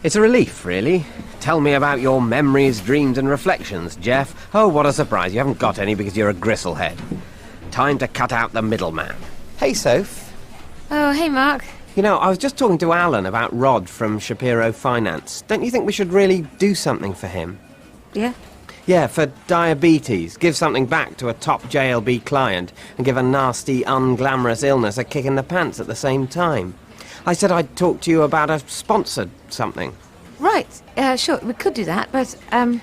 It's a relief, really. Tell me about your memories, dreams and reflections, Jeff. Oh, what a surprise. You haven't got any because you're a gristlehead. Time to cut out the middleman. Hey, Soph. Oh, hey, Mark. You know, I was just talking to Alan about Rod from Shapiro Finance. Don't you think we should really do something for him? Yeah? Yeah, for diabetes. Give something back to a top JLB client and give a nasty, unglamorous illness a kick in the pants at the same time. I said I'd talk to you about a sponsored something. Right, sure, we could do that, but,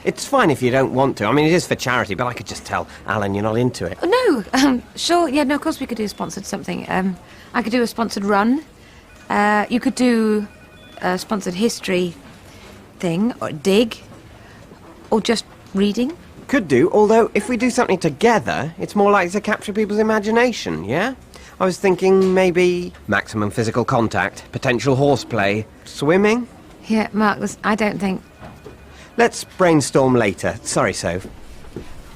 It's fine if you don't want to. I mean, it is for charity, but I could just tell Alan you're not into it. Oh, no, sure, yeah, no, of course we could do sponsored something. I could do a sponsored run. You could do a sponsored history thing, or dig, or just reading. Could do, although if we do something together, it's more likely to capture people's imagination, yeah? I was thinking maybe maximum physical contact, potential horseplay, swimming. Yeah, Mark, I don't think... Let's brainstorm later. Sorry, Soph.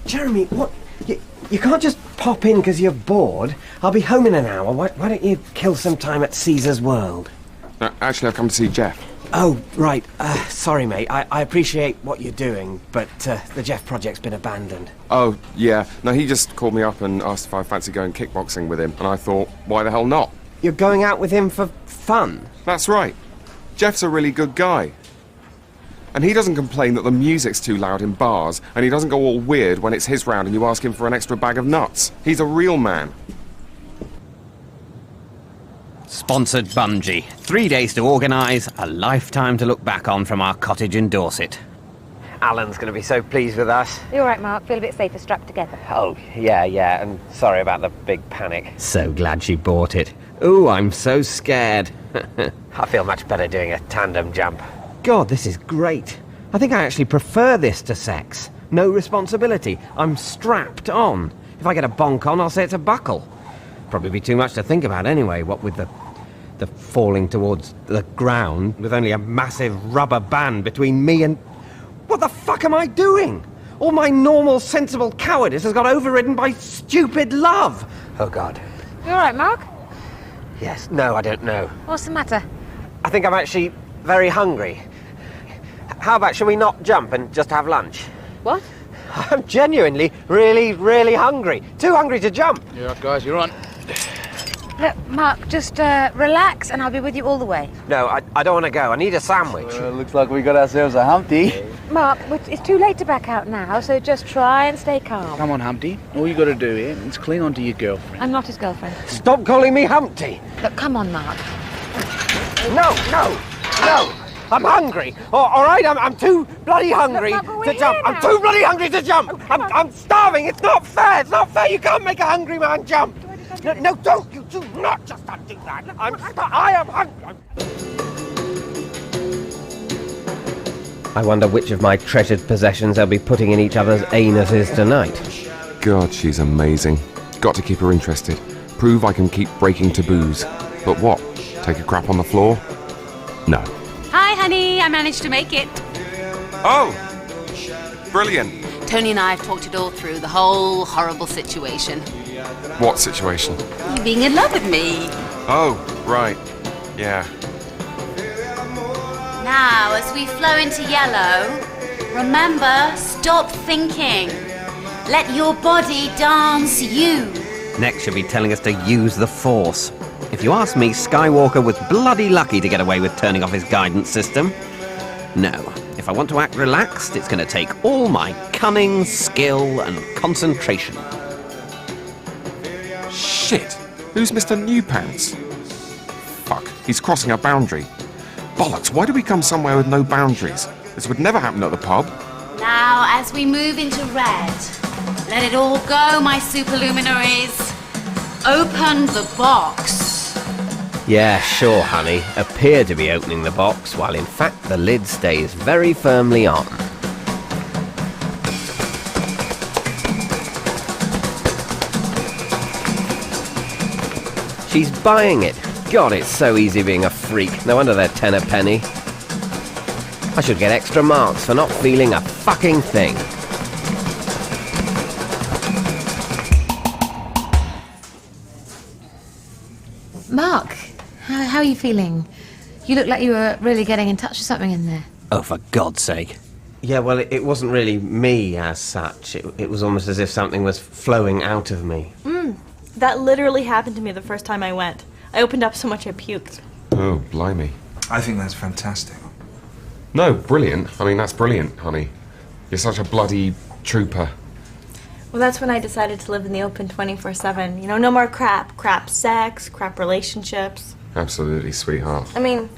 Jeremy, what? You can't just pop in because you're bored. I'll be home in an hour. Why don't you kill some time at Caesar's World? Actually, I've come to see Jeff. Oh, right. Sorry, mate. I appreciate what you're doing, but the Jeff project's been abandoned. Oh, yeah. No, he just called me up and asked if I fancy going kickboxing with him, and I thought, why the hell not? You're going out with him for fun? That's right. Jeff's a really good guy. And he doesn't complain that the music's too loud in bars, and he doesn't go all weird when it's his round and you ask him for an extra bag of nuts. He's a real man. Sponsored bungee. 3 days to organise, a lifetime to look back on from our cottage in Dorset. Alan's going to be so pleased with us. You're right, Mark, feel a bit safer strapped together. Oh, yeah, and sorry about the big panic. So glad she bought it. Ooh, I'm so scared. I feel much better doing a tandem jump. God, this is great. I think I actually prefer this to sex. No responsibility. I'm strapped on. If I get a bonk on, I'll say it's a buckle. Probably be too much to think about anyway, what with the falling towards the ground with only a massive rubber band between me and... What the fuck am I doing? All my normal, sensible cowardice has got overridden by stupid love. Oh, God. You all right, Mark? Yes. No, I don't know. What's the matter? I think I'm actually very hungry. How about, shall we not jump and just have lunch? What? I'm genuinely really, really hungry. Too hungry to jump. You're up, guys, you're on. Look, Mark, just relax and I'll be with you all the way. No, I don't want to go. I need a sandwich. Looks like we got ourselves a Humpty. Mark, it's too late to back out now, so just try and stay calm. Come on, Humpty. All you got to do here is cling on to your girlfriend. I'm not his girlfriend. Stop calling me Humpty. Look, come on, Mark. No. I'm hungry. All right, I'm too bloody hungry to jump. I'm too bloody hungry to jump. I'm starving. It's not fair. It's not fair. You can't make a hungry man jump. No, don't. You do not just undo that. I am hungry. I wonder which of my treasured possessions they'll be putting in each other's anuses tonight. God, she's amazing. Got to keep her interested. Prove I can keep breaking taboos. But what? Take a crap on the floor? No. Hi, honey. I managed to make it. Oh! Brilliant. Tony and I have talked it all through, the whole horrible situation. What situation? You being in love with me. Oh, right. Yeah. Now, as we flow into yellow, remember, stop thinking. Let your body dance you. Next she'll be telling us to use the Force. If you ask me, Skywalker was bloody lucky to get away with turning off his guidance system. No, if I want to act relaxed, it's going to take all my cunning, skill, and concentration. Shit! Who's Mr. Newpants? Fuck, he's crossing a boundary. Bollocks, why do we come somewhere with no boundaries? This would never happen at the pub. Now, as we move into red, let it all go, my superluminaries. Open the box. Yeah, sure, honey. Appear to be opening the box, while in fact the lid stays very firmly on. She's buying it. God, it's so easy being a freak. No wonder they're 10 a penny. I should get extra marks for not feeling a fucking thing. Mark, how are you feeling? You look like you were really getting in touch with something in there. Oh, for God's sake. Yeah, well, it wasn't really me as such. It was almost as if something was flowing out of me. That literally happened to me the first time I went. I opened up so much I puked. Oh, blimey. I think that's fantastic. No, brilliant. I mean, that's brilliant, honey. You're such a bloody trooper. Well, that's when I decided to live in the open 24/7. You know, no more crap. Crap sex, crap relationships. Absolutely, sweetheart. I mean,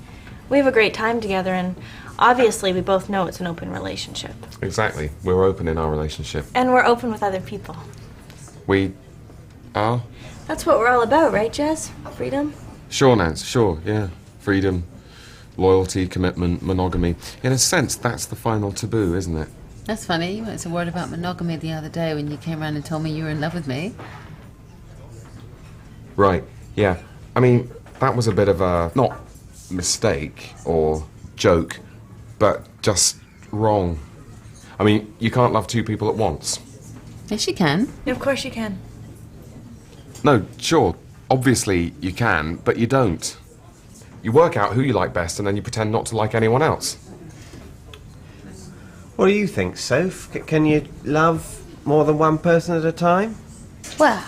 we have a great time together, and obviously we both know it's an open relationship. Exactly. We're open in our relationship. And we're open with other people. We are? That's what we're all about, right, Jez? Freedom? Sure, Nance, sure, yeah. Freedom, loyalty, commitment, monogamy. In a sense, that's the final taboo, isn't it? That's funny. You weren't so worried about monogamy the other day when you came around and told me you were in love with me. Right, yeah. I mean, that was a bit of a, not mistake or joke, but just wrong. I mean, you can't love two people at once. Yes, you can. Of course you can. No, sure, obviously you can, but you don't. You work out who you like best and then you pretend not to like anyone else. What do you think, Soph? Can you love more than one person at a time? Well,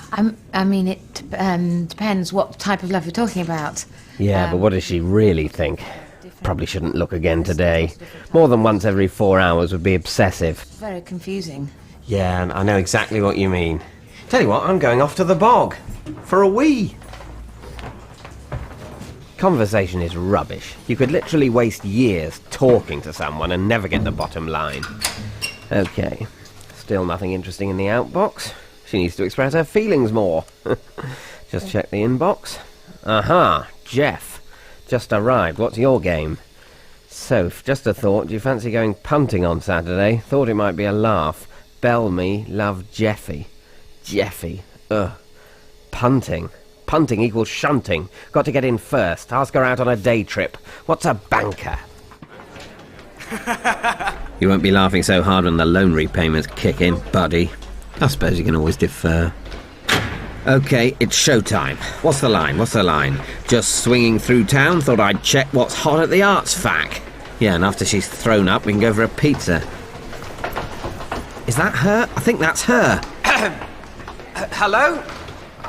I mean, it depends what type of love you're talking about. Yeah, but what does she really think? Probably shouldn't look again today. More than once every 4 hours would be obsessive. Very confusing. Yeah, and I know exactly what you mean. Tell you what, I'm going off to the bog. For a wee. Conversation is rubbish. You could literally waste years talking to someone and never get the bottom line. Okay. Still nothing interesting in the outbox. She needs to express her feelings more. Just check the inbox. Aha, Jeff. Just arrived. What's your game? Soph, just a thought. Do you fancy going punting on Saturday? Thought it might be a laugh. Bell me, love Jeffy. Jeffy. Ugh. Punting. Punting equals shunting. Got to get in first. Ask her out on a day trip. What's a banker? You won't be laughing so hard when the loan repayments kick in, buddy. I suppose you can always defer. Okay, it's showtime. What's the line? Just swinging through town, thought I'd check what's hot at the arts fac. Yeah, and after she's thrown up, we can go for a pizza. Is that her? I think that's her. Hello?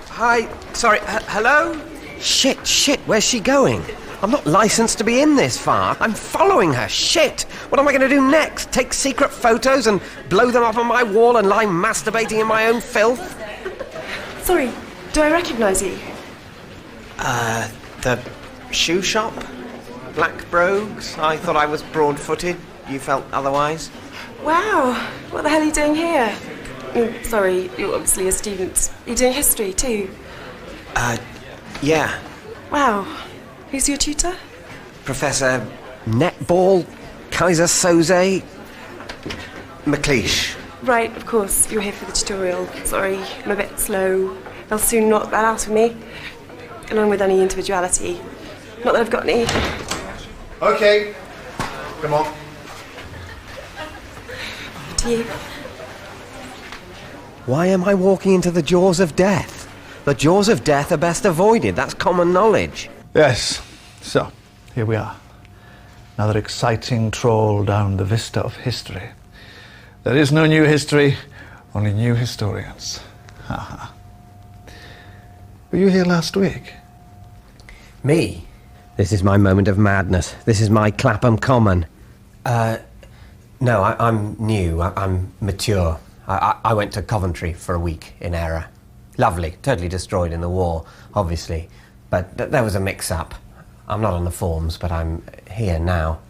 Hi, sorry, hello? Shit, where's she going? I'm not licensed to be in this far. I'm following her, shit! What am I going to do next? Take secret photos and blow them up on my wall and lie masturbating in my own filth? Sorry, do I recognise you? The shoe shop? Black brogues? I thought I was broad-footed. You felt otherwise? Wow, what the hell are you doing here? Sorry, you're obviously a student. You're doing history too? Yeah. Wow, who's your tutor? Professor Netball, Kaiser Soze, McLeish. Right, of course, you're here for the tutorial. Sorry, I'm a bit slow. They'll soon knock that out of me, along with any individuality. Not that I've got any. Okay, come on. To you. Why am I walking into the jaws of death? The jaws of death are best avoided. That's common knowledge. Yes, so here we are. Another exciting troll down the vista of history. There is no new history, only new historians. Haha. Were you here last week? Me? This is my moment of madness. This is my Clapham Common. No, I'm new. I'm mature. I went to Coventry for a week in error. Lovely, totally destroyed in the war, obviously. But there was a mix-up. I'm not on the forms, but I'm here now.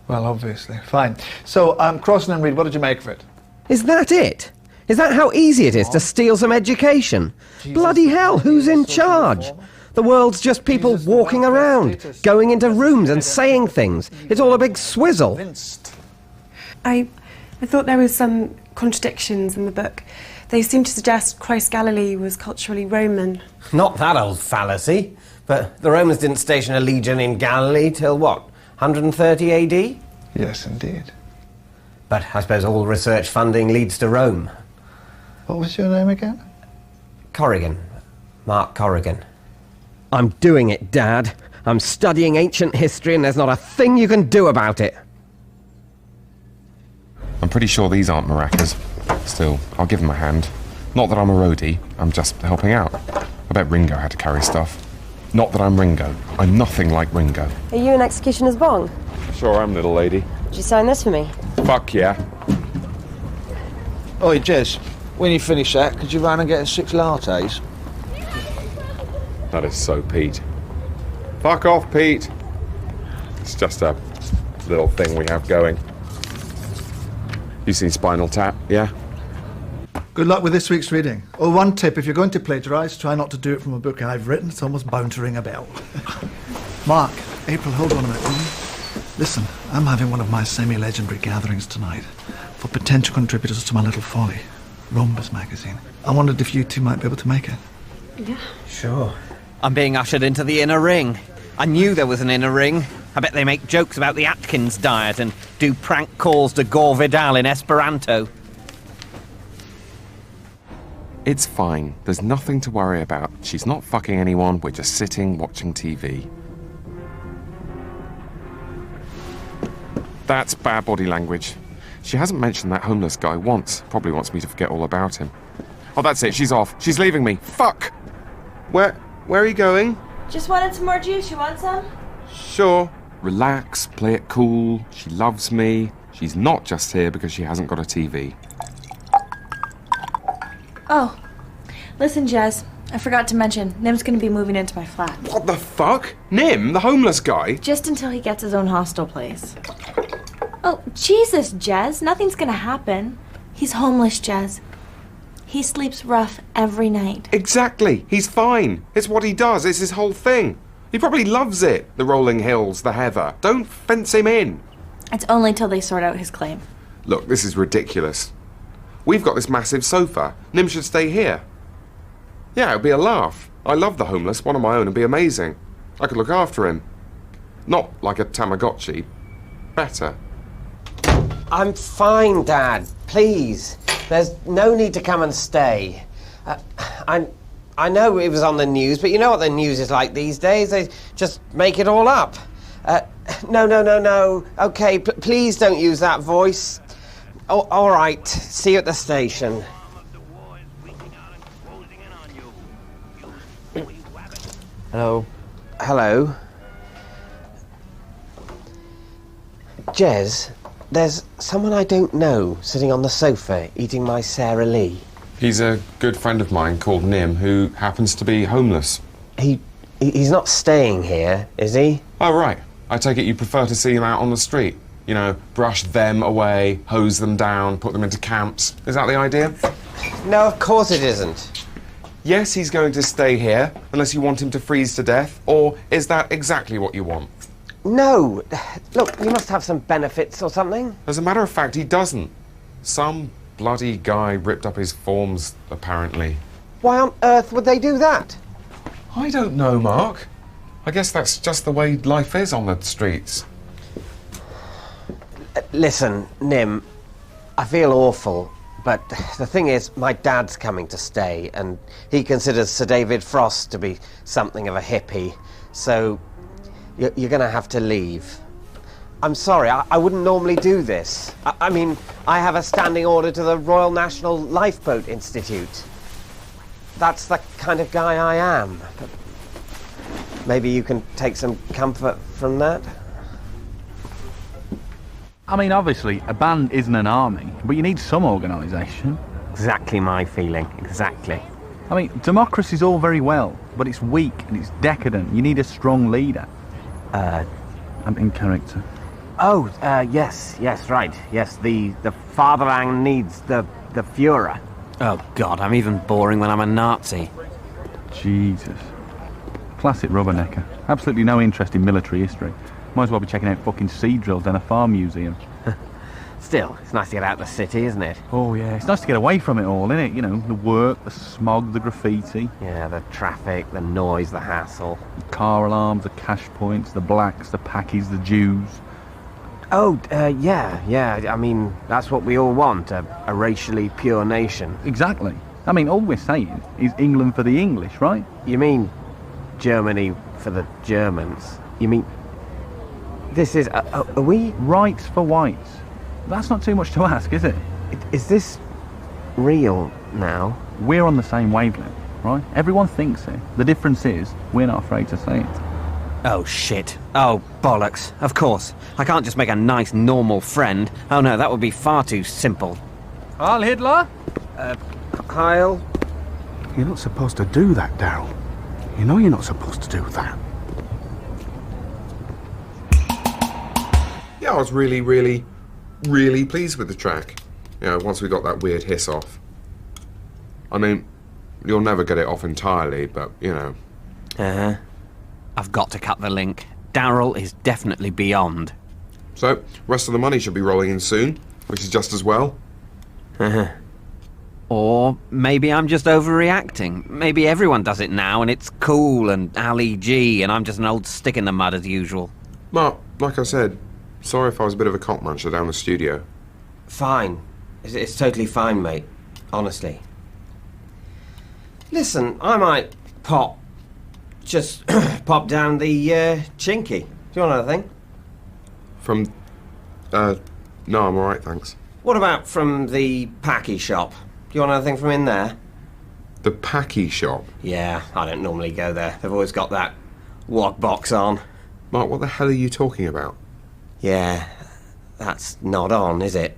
Well, obviously. Fine. So, Crossan and Reed, what did you make of it? Is that it? Is that how easy it is to steal some education? Bloody hell, who's in charge? The world's just people walking around, going into rooms and saying things. It's all a big swizzle. I thought there was some contradictions in the book. They seem to suggest Christ Galilee was culturally Roman. Not that old fallacy, but the Romans didn't station a legion in Galilee till what, 130 AD? Yes, indeed. But I suppose all research funding leads to Rome. What was your name again? Corrigan. Mark Corrigan. I'm doing it, Dad. I'm studying ancient history and there's not a thing you can do about it. I'm pretty sure these aren't maracas. Still, I'll give him a hand. Not that I'm a roadie, I'm just helping out. I bet Ringo had to carry stuff. Not that I'm Ringo. I'm nothing like Ringo. Are you an executioner's bong? Sure am, little lady. Did you sign this for me? Fuck yeah. Oi, Jez, when you finish that, could you run and get us 6 lattes? That is so Pete. Fuck off, Pete. It's just a little thing we have going. You seen Spinal Tap, yeah? Good luck with this week's reading. Oh, one tip, if you're going to plagiarise, try not to do it from a book I've written. It's almost bound to ring a bell. Mark, April, hold on a minute, will you? Listen, I'm having one of my semi-legendary gatherings tonight for potential contributors to my little folly, Rhombus magazine. I wondered if you two might be able to make it. Yeah. Sure. I'm being ushered into the inner ring. I knew there was an inner ring. I bet they make jokes about the Atkins diet and do prank calls to Gore Vidal in Esperanto. It's fine. There's nothing to worry about. She's not fucking anyone. We're just sitting watching TV. That's bad body language. She hasn't mentioned that homeless guy once. Probably wants me to forget all about him. Oh, that's it. She's off. She's leaving me. Fuck! Where are you going? Just wanted some more juice. You want some? Sure. Relax, play it cool. She loves me. She's not just here because she hasn't got a TV. Oh, listen, Jez. I forgot to mention, Nim's gonna be moving into my flat. What the fuck? Nim, the homeless guy? Just until he gets his own hostel place. Oh, Jesus, Jez. Nothing's gonna happen. He's homeless, Jez. He sleeps rough every night. Exactly. He's fine. It's what he does. It's his whole thing. He probably loves it. The rolling hills, the heather. Don't fence him in. It's only till they sort out his claim. Look, this is ridiculous. We've got this massive sofa. Nim should stay here. Yeah, it'd be a laugh. I love the homeless. One of my own would be amazing. I could look after him. Not like a Tamagotchi. Better. I'm fine, Dad. Please. There's no need to come and stay. I know it was on the news, but you know what the news is like these days. They just make it all up. No. Okay, please don't use that voice. Oh, all right. See you at the station. Hello. Hello. Jez, there's someone I don't know sitting on the sofa eating my Sara Lee. He's a good friend of mine called Nim who happens to be homeless. He's not staying here, is he? Oh, right. I take it you prefer to see him out on the street. You know, brush them away, hose them down, put them into camps. Is that the idea? No, of course it isn't. Yes, he's going to stay here, unless you want him to freeze to death, or is that exactly what you want? No. Look, you must have some benefits or something. As a matter of fact, he doesn't. Some bloody guy ripped up his forms, apparently. Why on earth would they do that? I don't know, Mark. I guess that's just the way life is on the streets. Listen, Nim, I feel awful, but the thing is, my dad's coming to stay, and he considers Sir David Frost to be something of a hippie, so you're going to have to leave. I'm sorry, I wouldn't normally do this. I mean, I have a standing order to the Royal National Lifeboat Institute. That's the kind of guy I am. But maybe you can take some comfort from that? I mean, obviously, a band isn't an army, but you need some organisation. Exactly my feeling, exactly. I mean, democracy's all very well, but it's weak and it's decadent. You need a strong leader. I'm in character. Oh, yes, right. Yes, the fatherland needs the Führer. Oh, God, I'm even boring when I'm a Nazi. Jesus. Classic rubbernecker. Absolutely no interest in military history. Might as well be checking out fucking sea drills down a farm museum. Still, it's nice to get out of the city, isn't it? Oh, yeah. It's nice to get away from it all, isn't it? You know, the work, the smog, the graffiti. Yeah, the traffic, the noise, the hassle. The car alarms, the cash points, the blacks, the packies, the Jews. Oh, yeah. I mean, that's what we all want, a racially pure nation. Exactly. I mean, all we're saying is England for the English, right? You mean Germany for the Germans. You mean... This is... are we... Rights for whites. That's not too much to ask, is it? Is this real now? We're on the same wavelength, right? Everyone thinks it. The difference is, we're not afraid to say it. Oh, shit. Oh, bollocks. Of course. I can't just make a nice, normal friend. Oh, no, that would be far too simple. Heil Hitler? Heil? You're not supposed to do that, Daryl. You know you're not supposed to do that. Yeah, I was really, really, really pleased with the track. You know, once we got that weird hiss off. I mean, you'll never get it off entirely, but, you know. Uh-huh. I've got to cut the link. Daryl is definitely beyond. So, rest of the money should be rolling in soon, which is just as well. Uh-huh. Or maybe I'm just overreacting. Maybe everyone does it now and it's cool and Ali G and I'm just an old stick in the mud as usual. Mark, like I said, sorry if I was a bit of a cock muncher down the studio. Fine. It's totally fine, mate. Honestly. Listen, I might just pop down the Chinky. Do you want anything? From... no, I'm alright, thanks. What about from the Packy shop? Do you want anything from in there? The Packy shop? Yeah, I don't normally go there. They've always got that wok box on. Mark, what the hell are you talking about? Yeah, that's not on, is it?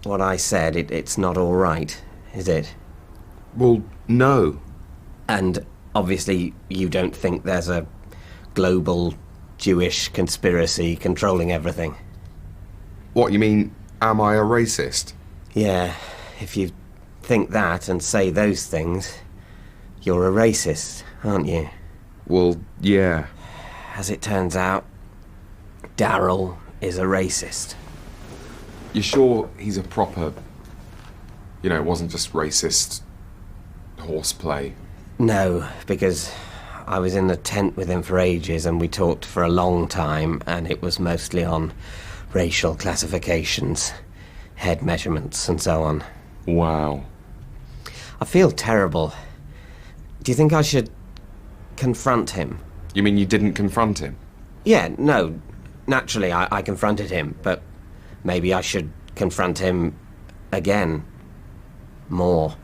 What I said, it's not all right, is it? Well, no. And obviously you don't think there's a global Jewish conspiracy controlling everything? What, you mean, am I a racist? Yeah, if you think that and say those things, you're a racist, aren't you? Well, yeah. As it turns out, Daryl is a racist. You sure he's a proper... You know, it wasn't just racist horseplay? No, because I was in the tent with him for ages and we talked for a long time and it was mostly on racial classifications, head measurements and so on. Wow. I feel terrible. Do you think I should confront him? You mean you didn't confront him? Yeah, no. Naturally, I confronted him, but maybe I should confront him again. More.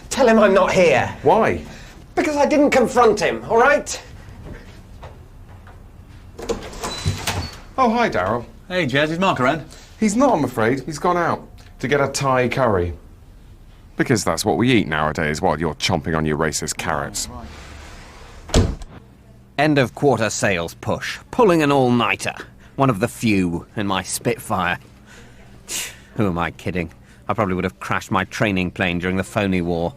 Tell him I'm not here. Why? Because I didn't confront him, all right? Oh, hi, Daryl. Hey, Jez, is Mark around? He's not, I'm afraid. He's gone out to get a Thai curry. Because that's what we eat nowadays while you're chomping on your racist carrots. End of quarter sales push. Pulling an all-nighter. One of the few in my Spitfire. Who am I kidding? I probably would have crashed my training plane during the phony war.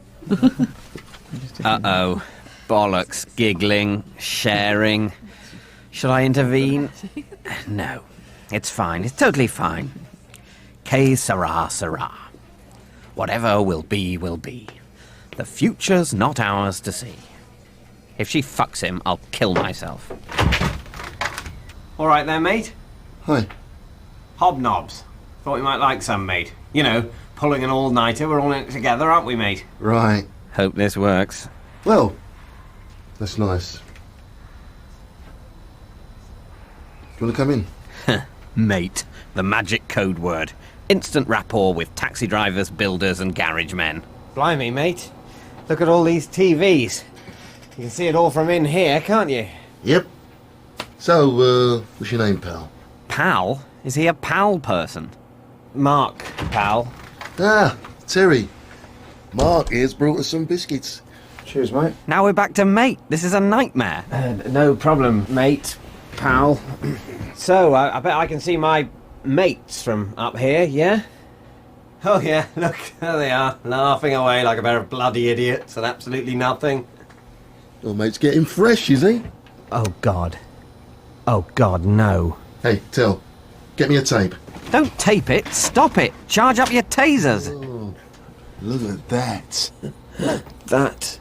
Uh-oh. Bollocks. Giggling. Sharing. Should I intervene? No. It's fine. It's totally fine. Que sera, sera. Whatever will be, will be. The future's not ours to see. If she fucks him, I'll kill myself. All right there, mate. Hi. Hobnobs. Thought you might like some, mate. You know, pulling an all-nighter. We're all in it together, aren't we, mate? Right. Hope this works. Well, that's nice. Do you want to come in? Mate. The magic code word. Instant rapport with taxi drivers, builders and garage men. Blimey, mate. Look at all these TVs. You can see it all from in here, can't you? Yep. So, what's your name, pal? Pal? Is he a pal person? Mark, pal. Ah, Terry. Mark here's brought us some biscuits. Cheers, mate. Now we're back to mate. This is a nightmare. No problem, mate. Pal. So, I bet I can see my mates from up here, yeah? Oh, yeah, look, there they are, laughing away like a pair of bloody idiots at absolutely nothing. Your mate's getting fresh, is he? Oh, God. Oh, God, no. Hey, Till, get me a tape. Don't tape it, stop it. Charge up your tasers. Oh, look at that. That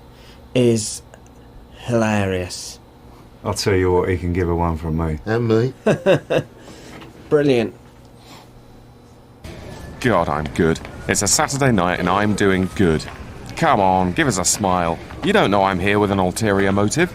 is hilarious. I'll tell you what, he can give her one from me. And me. Brilliant. God, I'm good. It's a Saturday night and I'm doing good. Come on, give us a smile. You don't know I'm here with an ulterior motive.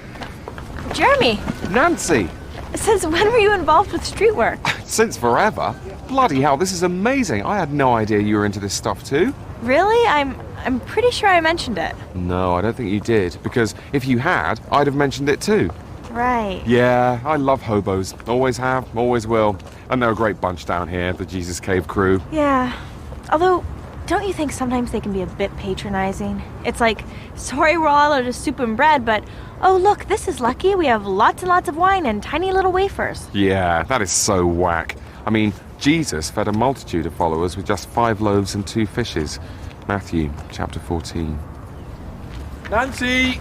Jeremy, Nancy! since when were you involved with street work? Since forever. Bloody hell, this is amazing. I had no idea you were into this stuff too. Really? I'm pretty sure I mentioned it. No, I don't think you did, because if you had, I'd have mentioned it too. Right. Yeah, I love hobos. Always have, always will. And they're a great bunch down here, the Jesus Cave crew. Yeah. Although, don't you think sometimes they can be a bit patronizing? It's like, sorry we're all out of soup and bread, but oh look, this is lucky. We have lots and lots of wine and tiny little wafers. Yeah, that is so whack. I mean, Jesus fed a multitude of followers with just 5 loaves and 2 fishes. Matthew, chapter 14. Nancy!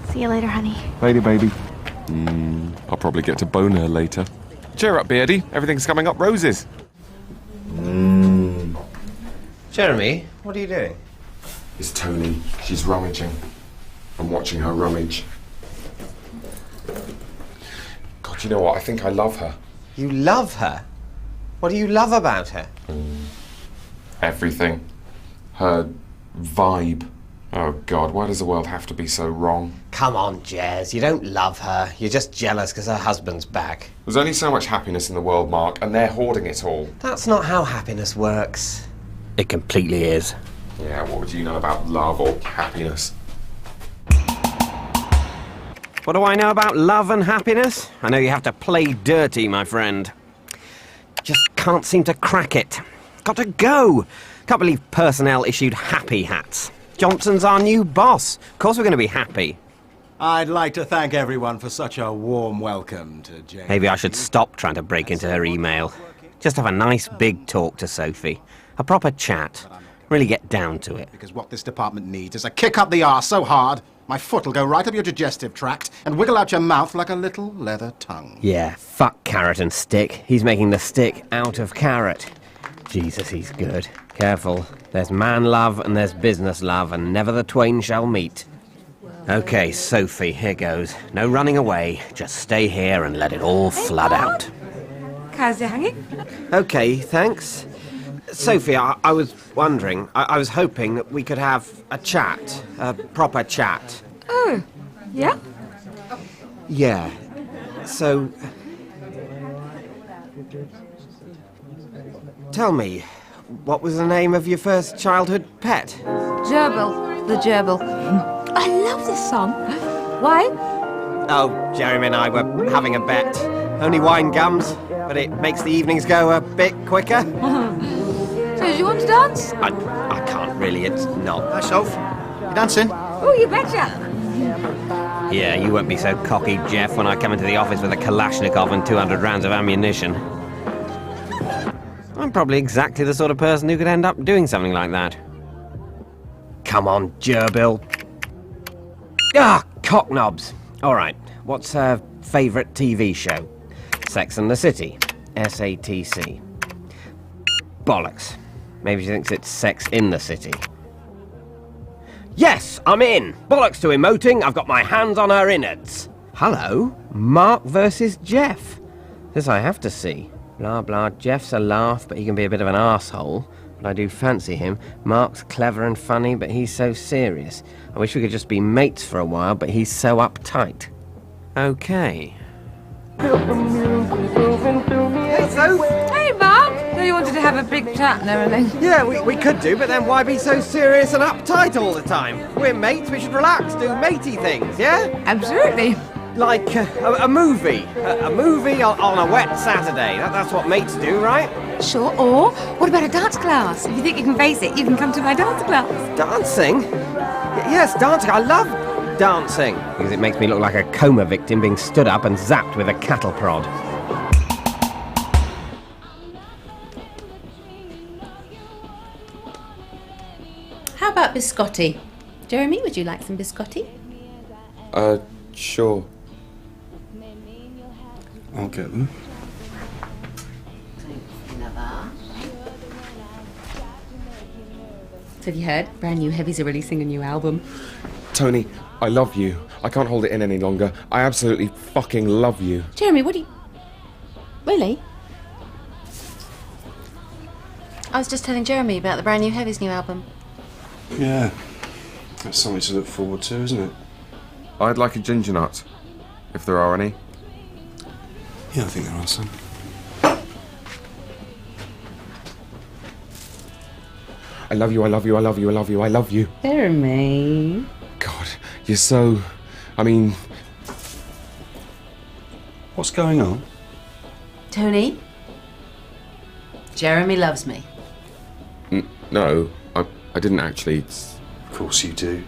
See you later, honey. Later, baby. I'll probably get to bone her later. Cheer up, Beardy. Everything's coming up roses. Jeremy, what are you doing? It's Tony. She's rummaging. I'm watching her rummage. God, you know what? I think I love her. You love her? What do you love about her? Everything. Her vibe. Oh, God, why does the world have to be so wrong? Come on, Jez, you don't love her. You're just jealous because her husband's back. There's only so much happiness in the world, Mark, and they're hoarding it all. That's not how happiness works. It completely is. Yeah, what would you know about love or happiness? What do I know about love and happiness? I know you have to play dirty, my friend. Just can't seem to crack it. Got to go. Can't believe personnel issued happy hats. Johnson's our new boss. Of course we're going to be happy. I'd like to thank everyone for such a warm welcome to Jane. Maybe I should stop trying to break into her email. Just have a nice big talk to Sophie. A proper chat. Really get down to it. Because what this department needs is a kick up the arse so hard, my foot will go right up your digestive tract and wiggle out your mouth like a little leather tongue. Yeah, fuck Carrot and Stick. He's making the stick out of carrot. Jesus, he's good. Careful. There's man love and there's business love, and never the twain shall meet. Okay, Sophie, here goes. No running away. Just stay here and let it all flood out. How's it hanging? Okay, thanks. Sophie, I was wondering, I was hoping that we could have a chat, a proper chat. Oh, yeah? Yeah. So... Tell me, what was the name of your first childhood pet? Gerbil. The gerbil. I love this song. Why? Oh, Jeremy and I were having a bet. Only wine gums, but it makes the evenings go a bit quicker. So, do you want to dance? I can't really, it's not. Hi, Soph. You dancing? Oh, you betcha. Yeah, you won't be so cocky, Jeff, when I come into the office with a Kalashnikov and 200 rounds of ammunition. I'm probably exactly the sort of person who could end up doing something like that. Come on, gerbil. Ah, cocknobs. All right, what's her favourite TV show? Sex and the City. SATC. Bollocks. Maybe she thinks it's Sex in the City. Yes, I'm in. Bollocks to emoting. I've got my hands on her innards. Hello, Mark versus Jeff. This I have to see. Blah, blah, Jeff's a laugh, but he can be a bit of an arsehole. But I do fancy him. Mark's clever and funny, but he's so serious. I wish we could just be mates for a while, but he's so uptight. Okay. Hey, Soph. Hey, Mark. So you wanted to have a big chat and everything? Yeah, we could do, but then why be so serious and uptight all the time? We're mates, we should relax, do matey things, yeah? Absolutely. Like a movie. A movie on a wet Saturday. That's what mates do, right? Sure, or what about a dance class? If you think you can face it, you can come to my dance class. Dancing? Yes, dancing. I love dancing. Because it makes me look like a coma victim being stood up and zapped with a cattle prod. How about biscotti? Jeremy, would you like some biscotti? Sure. I'll get them. So have you heard? Brand new Heavies are releasing a new album. Tony, I love you. I can't hold it in any longer. I absolutely fucking love you. Jeremy, what do you... Really? I was just telling Jeremy about the brand new Heavy's new album. Yeah. That's something to look forward to, isn't it? I'd like a ginger nut, if there are any. Yeah, I think there are some. I love you, I love you, I love you, I love you, I love you. Jeremy. God, you're so... I mean... What's going on? Tony? Jeremy loves me. No, I didn't actually. Of course you do.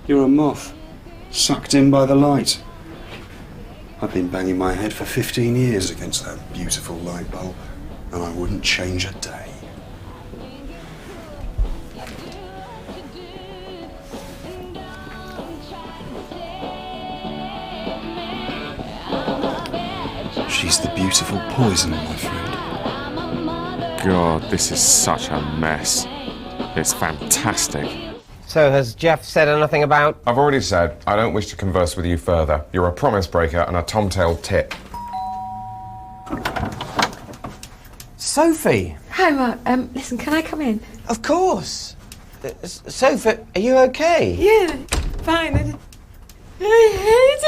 You're a moth, sucked in by the light. I've been banging my head for 15 years against that beautiful light bulb, and I wouldn't change a day. She's the beautiful poison, my friend. God, this is such a mess. It's fantastic. So, has Jeff said anything about... I've already said I don't wish to converse with you further. You're a promise breaker and a tom-tailed tit. Sophie! Hi, Mark. Listen, can I come in? Of course. Sophie, are you okay? Yeah, fine. I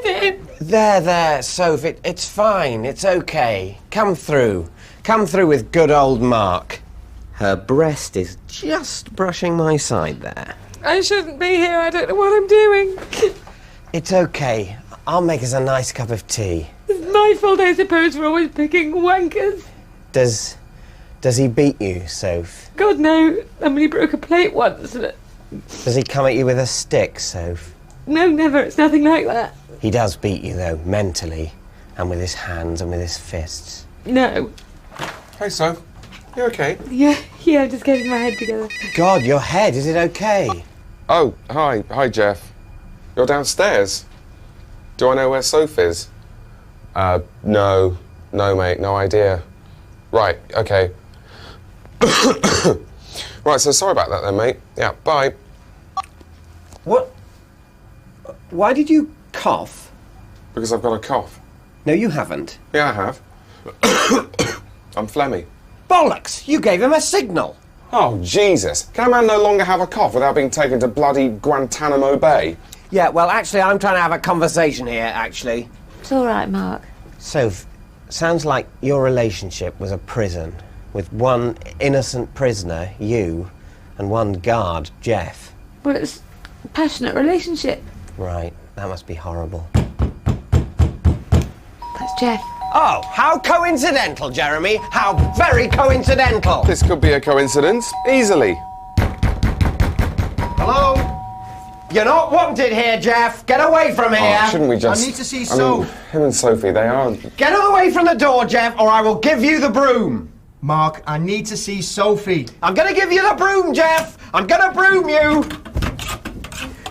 hate him. There, Sophie. It's fine. It's okay. Come through. Come through with good old Mark. Her breast is just brushing my side there. I shouldn't be here. I don't know what I'm doing. It's okay. I'll make us a nice cup of tea. It's my fault, I suppose, for always picking wankers. Does he beat you, Soph? God, no. I mean, he broke a plate once. Does he come at you with a stick, Soph? No, never. It's nothing like that. He does beat you, though, mentally, and with his hands and with his fists. No. Hey, Soph. You okay? Yeah, I'm just getting my head together. God, your head, is it okay? Oh, hi, Jeff. You're downstairs. Do I know where Soph is? No, mate, no idea. Right, okay. Right, so sorry about that then, mate. Yeah, bye. What? Why did you cough? Because I've got a cough. No, you haven't. Yeah, I have. I'm phlegmy. Bollocks! You gave him a signal. Oh, Jesus. Can a man no longer have a cough without being taken to bloody Guantanamo Bay? Yeah, well, actually, I'm trying to have a conversation here, actually. It's all right, Mark. Soph, sounds like your relationship was a prison, with one innocent prisoner, you, and one guard, Jeff. Well, it's a passionate relationship. Right, that must be horrible. That's Jeff. Oh, how coincidental, Jeremy! How very coincidental! This could be a coincidence, easily. Hello? You're not wanted here, Jeff! Get away from here! Oh, shouldn't we just... I need to see Soph. Him and Sophie, they are... Get away from the door, Jeff, or I will give you the broom! Mark, I need to see Sophie. I'm gonna give you the broom, Jeff! I'm gonna broom you!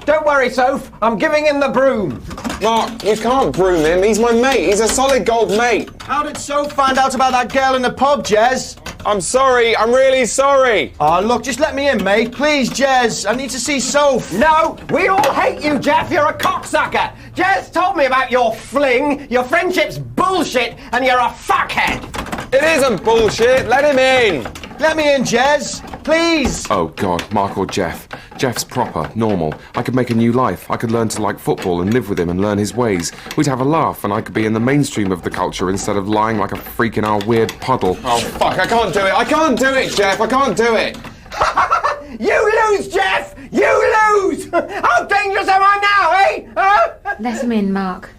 Don't worry, Soph, I'm giving him the broom. Mark, you can't broom him. He's my mate. He's a solid gold mate. How did Soph find out about that girl in the pub, Jez? I'm sorry. I'm really sorry. Oh, look, just let me in, mate. Please, Jez. I need to see Soph. No, we all hate you, Jeff. You're a cocksucker. Jez told me about your fling. Your friendship's bullshit, and you're a fuckhead. It isn't bullshit. Let him in. Let me in, Jez. Please. Oh, God, Mark or Jeff. Jeff's proper, normal. I could make a new life. I could learn to like football and live with him and learn his ways. We'd have a laugh and I could be in the mainstream of the culture instead of lying like a freak in our weird puddle. Oh, fuck, I can't do it. I can't do it, Jeff. I can't do it. You lose, Jeff! You lose! How dangerous am I now, eh? Huh? Let him in, Mark.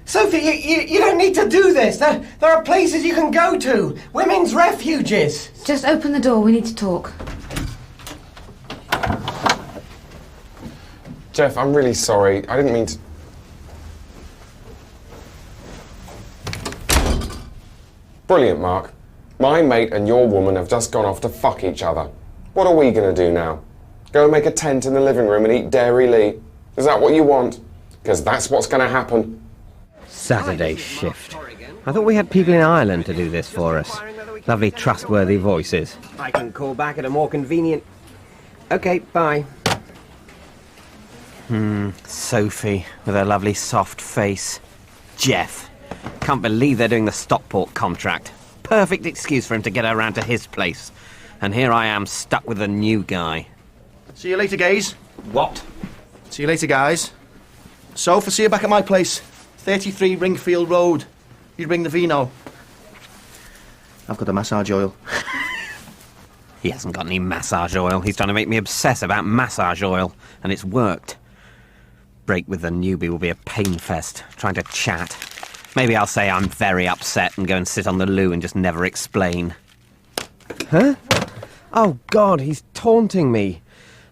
Sophie, you don't need to do this. There are places you can go to. Women's refuges. Just open the door. We need to talk. Jeff, I'm really sorry. I didn't mean to... Brilliant, Mark. My mate and your woman have just gone off to fuck each other. What are we going to do now? Go and make a tent in the living room and eat Dairy Lee? Is that what you want? Because that's what's going to happen. Saturday shift. I thought we had people in Ireland to do this for us. Lovely, trustworthy voices. I can call back at a more convenient... Okay, bye. Sophie, with her lovely soft face. Jeff, Can't believe they're doing the Stockport contract. Perfect excuse for him to get her around to his place. And here I am, stuck with a new guy. See you later, gays. What? See you later, guys. So, see you back at my place. 33 Ringfield Road. You bring the vino. I've got the massage oil. He hasn't got any massage oil. He's trying to make me obsess about massage oil, and it's worked. Break with the newbie will be a pain fest, trying to chat. Maybe I'll say I'm very upset and go and sit on the loo and just never explain. Huh? Oh, God, he's taunting me.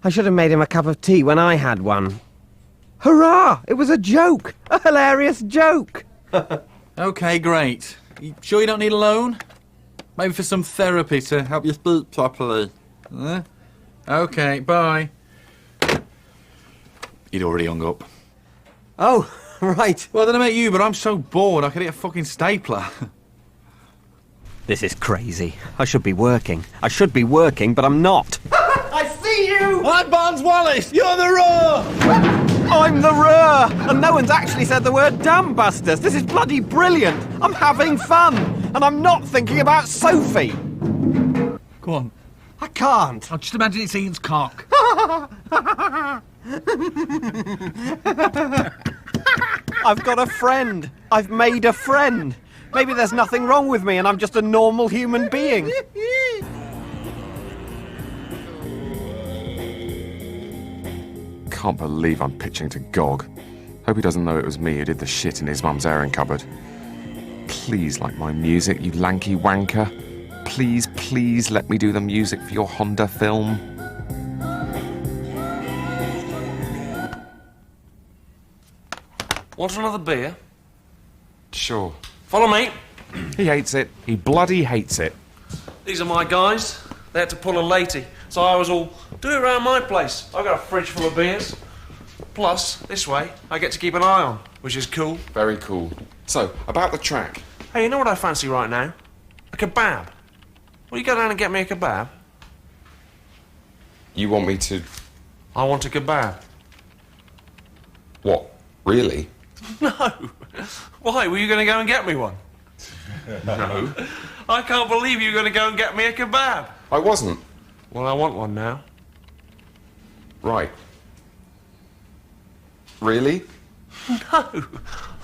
I should have made him a cup of tea when I had one. Hurrah! It was a joke! A hilarious joke! OK, great. You sure you don't need a loan? Maybe for some therapy to help you speak properly. OK, bye. He'd already hung up. Oh, right. Well, I don't know about you, but I'm so bored I could hit a fucking stapler. This is crazy. I should be working. But I'm not. I see you! I'm Barnes Wallace! You're the Roar! I'm the Roar! And no one's actually said the word damn busters. This is bloody brilliant. I'm having fun. And I'm not thinking about Sophie. Go on. I can't. I'll just imagine it's Ian's cock. I've got a friend. I've made a friend. Maybe there's nothing wrong with me and I'm just a normal human being. Can't believe I'm pitching to Gog. Hope he doesn't know it was me who did the shit in his mum's airing cupboard. Please like my music, you lanky wanker. Please, please let me do the music for your Honda film. Want another beer? Sure. Follow me. He hates it. He bloody hates it. These are my guys. They had to pull a latey, so I was all, do it around my place. I've got a fridge full of beers. Plus, this way, I get to keep an eye on, which is cool. Very cool. So, about the track. Hey, you know what I fancy right now? A kebab. Will you go down and get me a kebab? You want me to... I want a kebab. What? Really? No. Why? Were you going to go and get me one? No. I can't believe you're going to go and get me a kebab. I wasn't. Well, I want one now. Right. Really? No.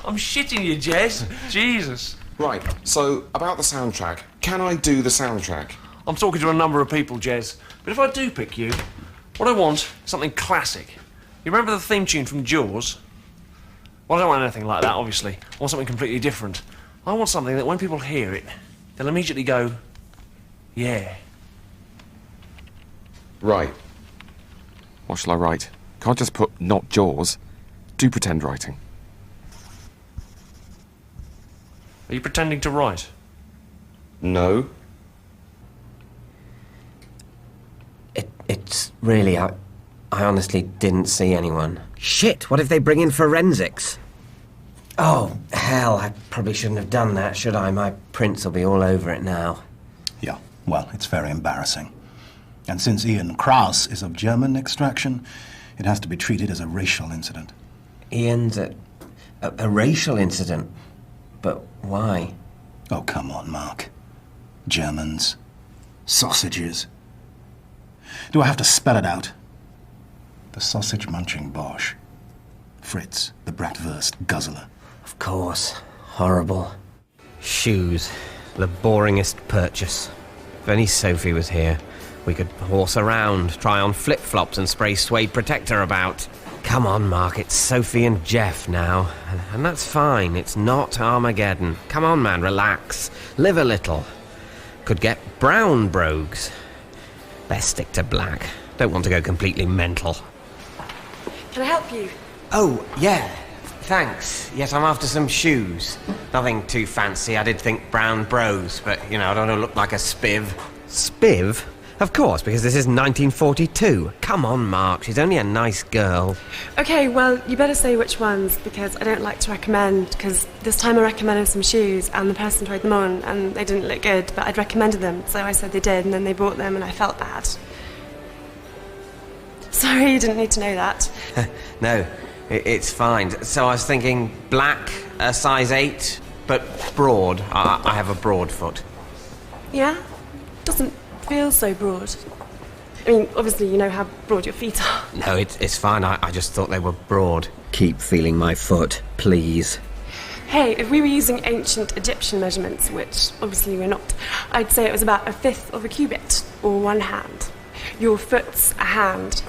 I'm shitting you, Jez. Jesus. Right, so, about the soundtrack. Can I do the soundtrack? I'm talking to a number of people, Jez. But if I do pick you, what I want is something classic. You remember the theme tune from Jaws? Well, I don't want anything like that, obviously. I want something completely different. I want something that when people hear it, they'll immediately go, yeah. Right. What shall I write? Can't just put not Jaws. Do pretend writing. Are you pretending to write? No. It's really... I honestly didn't see anyone. Shit, what if they bring in forensics? Oh, hell, I probably shouldn't have done that, should I? My prints will be all over it now. Yeah, well, it's very embarrassing. And since Ian Kraus is of German extraction, it has to be treated as a racial incident. Ian's a racial incident? But why? Oh, come on, Mark. Germans. Sausages. Do I have to spell it out? The sausage-munching Bosch. Fritz, the bratwurst guzzler. Of course. Horrible. Shoes. The boringest purchase. If only Sophie was here, we could horse around, try on flip-flops and spray suede protector about. Come on, Mark, it's Sophie and Jeff now. And that's fine, it's not Armageddon. Come on, man, relax. Live a little. Could get brown brogues. Best stick to black. Don't want to go completely mental. Can I help you? Oh, yeah. Thanks. Yes, I'm after some shoes. Nothing too fancy. I did think brown bros, but, you know, I don't want to look like a spiv. Spiv? Of course, because this is 1942. Come on, Mark. She's only a nice girl. Okay, well, you better say which ones, because I don't like to recommend, because this time I recommended some shoes, and the person tried them on, and they didn't look good, but I'd recommended them, so I said they did, and then they bought them, and I felt bad. Sorry, you didn't need to know that. No, it's fine. So I was thinking black, a size 8, but broad. I have a broad foot. Yeah? Doesn't feel so broad. I mean, obviously you know how broad your feet are. No, it's fine. I just thought they were broad. Keep feeling my foot, please. Hey, if we were using ancient Egyptian measurements, which obviously we're not, I'd say it was about 1/5 of a cubit, or 1 hand. Your foot's a hand.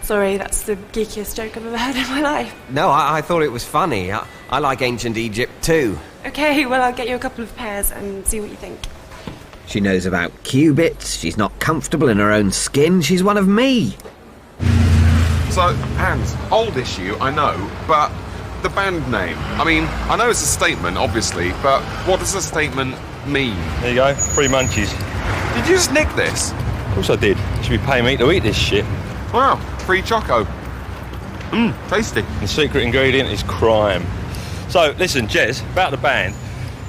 Sorry, that's the geekiest joke I've ever heard in my life. No, I thought it was funny. I like ancient Egypt too. Okay, well, I'll get you a couple of pairs and see what you think. She knows about cubits, she's not comfortable in her own skin, she's one of me. So, Hans, old issue, I know, but the band name. I mean, I know it's a statement, obviously, but what does a statement mean? There you go, free munchies. Did you just nick this? Of course I did. You should be paying me to eat this shit. Wow, free choco. Tasty. The secret ingredient is crime. So, listen, Jez, about the band.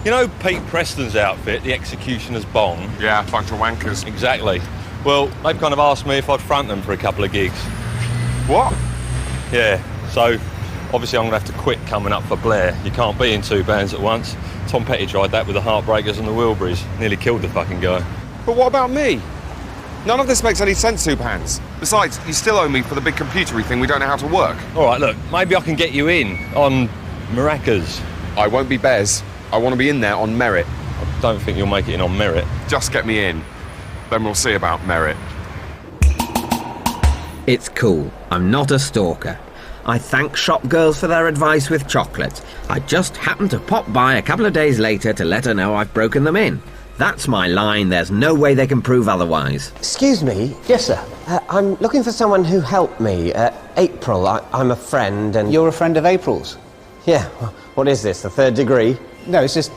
You know Pete Preston's outfit, the Executioner's Bong? Yeah, bunch of wankers. Exactly. Well, they've kind of asked me if I'd front them for a couple of gigs. What? Yeah, so obviously I'm going to have to quit coming up for Blair. You can't be in 2 bands at once. Tom Petty tried that with the Heartbreakers and the Wilburys. Nearly killed the fucking guy. But what about me? None of this makes any sense, Soup Hands. Besides, you still owe me for the big computery thing we don't know how to work. All right, look, maybe I can get you in on maracas. I won't be Bez. I want to be in there on merit. I don't think you'll make it in on merit. Just get me in. Then we'll see about merit. It's cool. I'm not a stalker. I thank shop girls for their advice with chocolates. I just happened to pop by a couple of days later to let her know I've broken them in. That's my line. There's no way they can prove otherwise. Excuse me? Yes, sir. I'm looking for someone who helped me. April. I'm a friend and... You're a friend of April's? Yeah. What is this, the 3rd degree? No, it's just...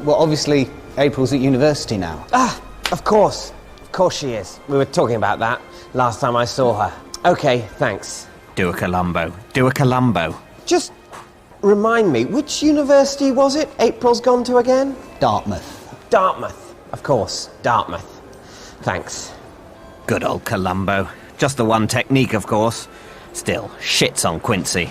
Well, obviously, April's at university now. Ah, of course. Of course she is. We were talking about that last time I saw her. Okay, thanks. Do a Columbo. Do a Columbo. Just remind me, which university was it April's gone to again? Dartmouth. Dartmouth. Of course, Dartmouth. Thanks. Good old Columbo. Just the one technique, of course. Still, shits on Quincy.